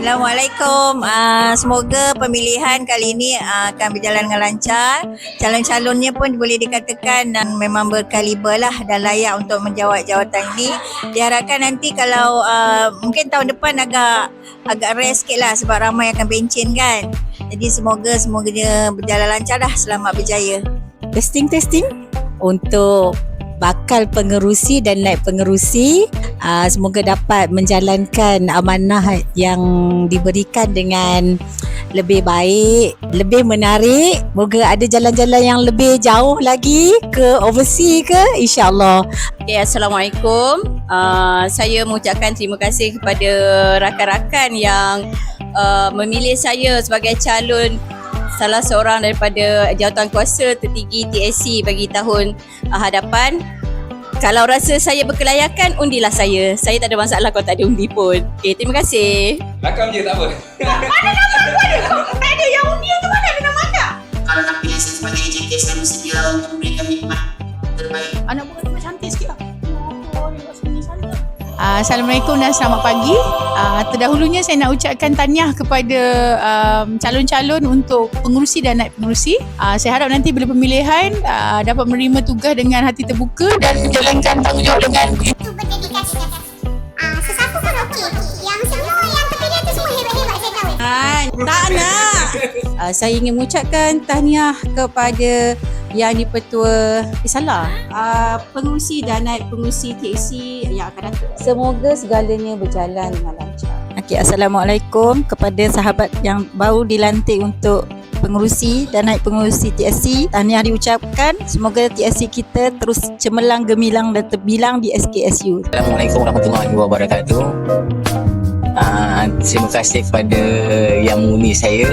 Assalamualaikum. Semoga pemilihan kali ini akan berjalan dengan lancar. Calon-calonnya pun boleh dikatakan dan memang berkaliber lah dan layak untuk menjawat jawatan ini. Diharapkan nanti kalau mungkin tahun depan agak rare sikit lah sebab ramai akan pencen kan. Jadi semoga dia berjalan lancar dah. Selamat berjaya. Testing untuk bakal pengerusi dan naib pengerusi, semoga dapat menjalankan amanah yang diberikan dengan lebih baik, lebih menarik. Moga ada jalan-jalan yang lebih jauh lagi ke overseas ke, insyaAllah. Okay, Assalamualaikum. Saya mengucapkan terima kasih kepada rakan-rakan yang memilih saya sebagai calon salah seorang daripada jawatankuasa tertinggi TSC bagi tahun hadapan. Kalau rasa saya berkelayakan, undilah saya. Saya tak ada masalah kalau tak ada undi pun. Okay, terima kasih. Rakam je tak apa. Mana nama aku ada? Tak ada yang undi tu, mana ada nama anda? Kalau nak pilih saya sebagai JK, saya bersedia untuk memberikan hikmat terbaik. Anak bukan nama cantik sikit lah. Assalamualaikum dan selamat pagi. Terdahulunya saya nak ucapkan tahniah kepada calon-calon untuk pengurusi dan naib pengurusi. Saya harap nanti bila pemilihan dapat menerima tugas dengan hati terbuka dan menjalankan tanggungjawab dengan Itu berdedikasi. Sesiapa pun okey. Yang semua yang terpilih tu semua hebat-hebat saya tahu. Tak nak. Saya ingin mengucapkan tahniah kepada Yang di-Pertua pengurusi dan naib pengurusi TSC yang akan datang. Semoga segalanya berjalan dengan lancar. Okay, Assalamualaikum kepada sahabat yang baru dilantik untuk pengurusi dan naib pengurusi TSC. Tahniah diucapkan. Semoga TSC kita terus cemerlang, gemilang dan terbilang di SKSU. Assalamualaikum warahmatullahi wabarakatuh. Terima kasih kepada yang mengundi saya.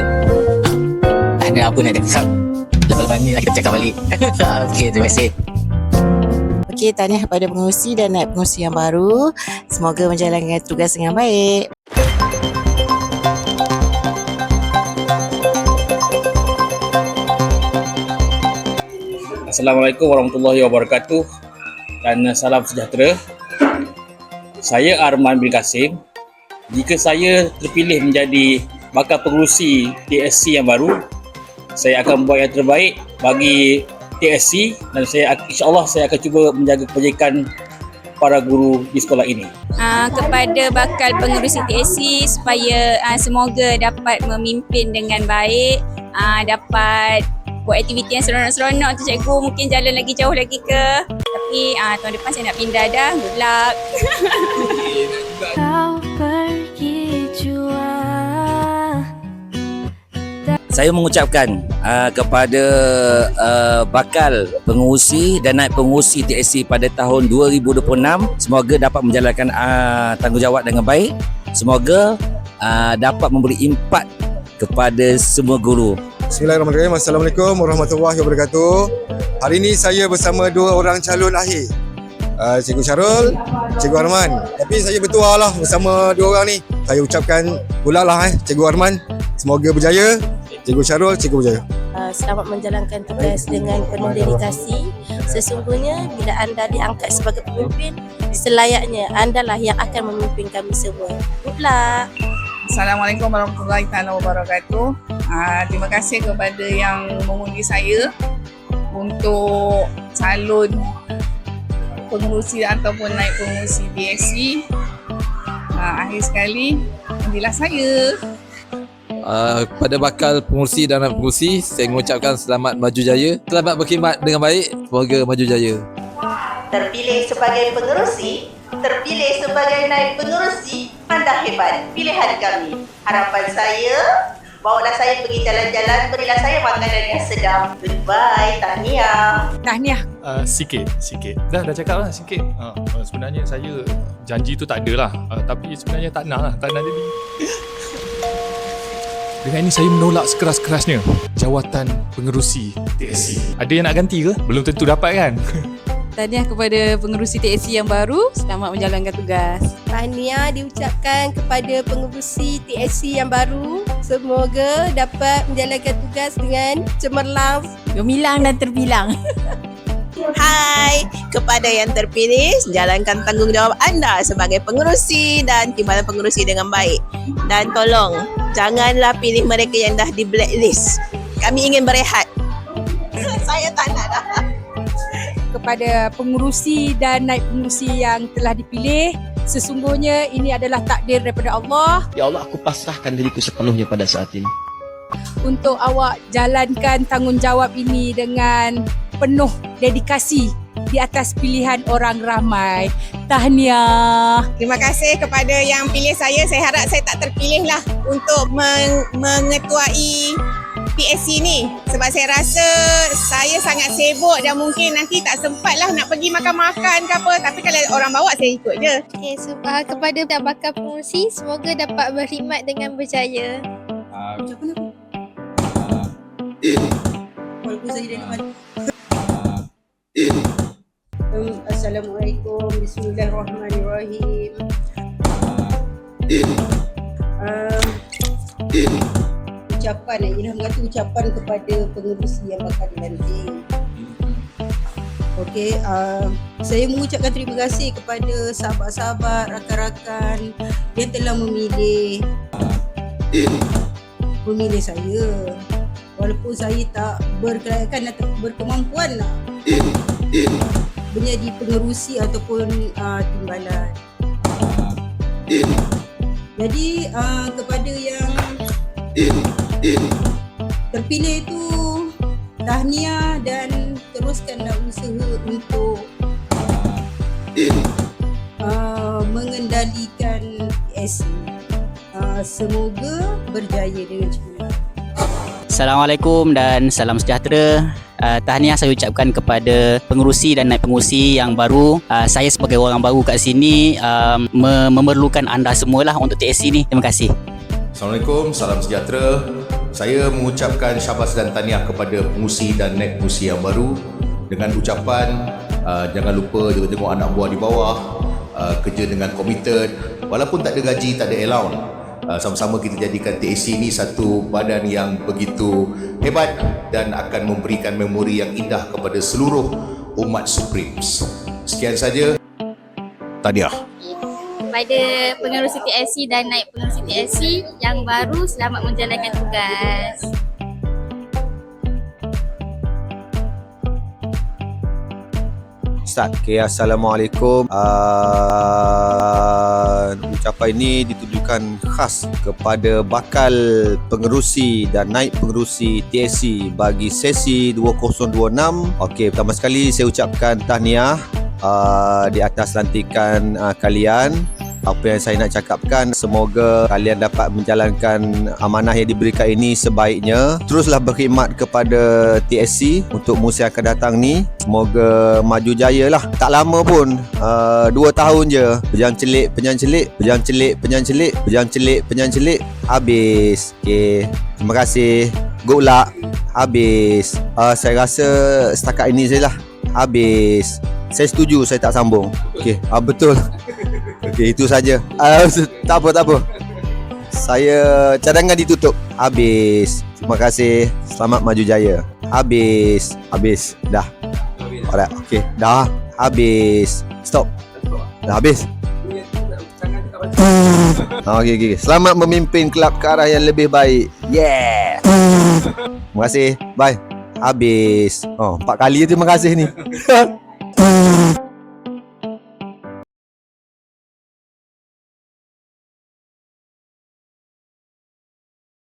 Ada apa nak cakap? Lepas ni kita cakap balik. Okey, terima kasih. Okey, tahniah kepada pengurusi dan naib pengurusi yang baru. Semoga menjalankan tugas dengan baik. Assalamualaikum warahmatullahi wabarakatuh dan salam sejahtera. Saya Arman bin Kasim. Jika saya terpilih menjadi bakal pengurusi TSC yang baru, saya akan buat yang terbaik bagi TSC dan insyaAllah saya akan cuba menjaga kebajikan para guru di sekolah ini. Kepada bakal pengerusi TSC supaya semoga dapat memimpin dengan baik, dapat buat aktiviti yang seronok-seronok tu cikgu, mungkin jalan lagi jauh lagi ke. Tapi tahun depan saya nak pindah dah. Good luck. Saya mengucapkan kepada bakal pengurusi dan naib pengurusi TSC pada tahun 2026, semoga dapat menjalankan tanggungjawab dengan baik. Semoga dapat memberi impak kepada semua guru. Bismillahirrahmanirrahim. Assalamualaikum warahmatullahi wabarakatuh. Hari ini saya bersama dua orang calon akhir, Cikgu Syarul, Cikgu Arman. Tapi saya bertuah lah bersama dua orang ni. Saya ucapkan pula lah Cikgu Arman, semoga berjaya. Cikgu Syarul, Cikgu berjaya. Selamat menjalankan tugas dengan penuh dedikasi. Sesungguhnya bila anda diangkat sebagai pemimpin, selayaknya anda lah yang akan memimpin kami semua. Good luck. Assalamualaikum warahmatullahi wabarakatuh. Terima kasih kepada yang mengundi saya untuk calon pengurusi ataupun naib pengurusi TSC. Akhir sekali, undilah saya. Pada bakal pengurusi dan naib pengurusi, saya mengucapkan selamat maju jaya. Selamat berkhidmat dengan baik. Semoga maju jaya. Terpilih sebagai pengerusi, terpilih sebagai naib pengerusi, anda hebat. Pilihan kami. Harapan saya, bawalah saya pergi jalan-jalan, berilah saya makanan yang sedap. Goodbye, tahniah. Sikit. Dah cakap lah sikit. Sebenarnya saya janji tu tak ada lah. Tapi sebenarnya tak nak jadi. Dengan ini saya menolak sekeras-kerasnya jawatan pengerusi TSC. Ada yang nak ganti ke? Belum tentu dapat kan? Tahniah kepada pengerusi TSC yang baru. Selamat menjalankan tugas. Tahniah diucapkan kepada pengerusi TSC yang baru. Semoga dapat menjalankan tugas dengan cemerlang, Gemilang dan terbilang. Hai, kepada yang terpilih, jalankan tanggungjawab anda sebagai pengerusi dan timbalan pengerusi dengan baik. Dan tolong, janganlah pilih mereka yang dah di blacklist. Kami ingin berehat. Saya tak nak dah. Kepada pengerusi dan naib pengerusi yang telah dipilih, sesungguhnya ini adalah takdir daripada Allah. Ya Allah, aku pasrahkan diriku sepenuhnya pada saat ini. Untuk awak jalankan tanggungjawab ini dengan penuh dedikasi di atas pilihan orang ramai. Tahniah. Terima kasih kepada yang pilih saya. Saya harap saya tak terpilih lah untuk mengetuai PSC ni. Sebab saya rasa saya sangat sibuk dan mungkin nanti tak sempat lah nak pergi makan-makan ke apa. Tapi kalau orang bawa saya ikut je. Okay, so, kepada bakal pengerusi, semoga dapat berkhidmat dengan berjaya. Assalamualaikum, bismillahirrahmanirrahim. Ucapan Ilham kata ucapan kepada pengerusi yang bakal dilantik. Okey, saya mengucapkan terima kasih kepada sahabat-sahabat, rakan-rakan yang telah memilih saya. Walaupun saya tak berkelayakan atau berkemampuan nak menjadi pengerusi ataupun timbalan. Jadi kepada yang terpilih itu, tahniah dan teruskanlah usaha untuk mengendalikan PSC. Semoga berjaya dengan cemerlang. Assalamualaikum dan salam sejahtera. Tahniah saya ucapkan kepada pengerusi dan naib pengerusi yang baru. Saya sebagai orang baru kat sini memerlukan anda semualah untuk TSC ni. Terima kasih. Assalamualaikum, salam sejahtera. Saya mengucapkan syabas dan tahniah kepada pengerusi dan naib pengerusi yang baru dengan ucapan jangan lupa tengok anak buah di bawah, kerja dengan committed, walaupun tak ada gaji, tak ada allowance. Sama-sama kita jadikan TSC ini satu badan yang begitu hebat dan akan memberikan memori yang indah kepada seluruh umat Supremes. Sekian saja. Tahniah. Kepada pengerusi TSC dan naib pengerusi TSC yang baru, selamat menjalankan tugas. Ustaz. Okay, Assalamualaikum. Ucapan ini ditujukan khas kepada bakal pengerusi dan naib pengerusi TSC bagi sesi 2026. Okey, pertama sekali saya ucapkan tahniah di atas lantikan kalian. Apa yang saya nak cakapkan, semoga kalian dapat menjalankan amanah yang diberikan ini sebaiknya. Teruslah berkhidmat kepada TSC untuk musim akan datang ni. Semoga maju jaya lah. Tak lama pun, 2 tahun je. Pejam celik, penyang celik, pejam celik, penyang celik, pejam celik, penyang celik. Habis. Okay, terima kasih. Good luck. Habis. Saya rasa setakat ini sajalah. Habis. Saya setuju, saya tak sambung. Okay, betul. Okey, itu saja. Tak apa. Saya cadangan ditutup. Habis. Terima kasih. Selamat maju jaya. Habis. Dah. Alright. Okey, dah. Habis. Stop. Dah habis. Okey. Selamat memimpin kelab ke arah yang lebih baik. Yeah. Terima kasih. Bye. Habis. 4 kali terima kasih ni.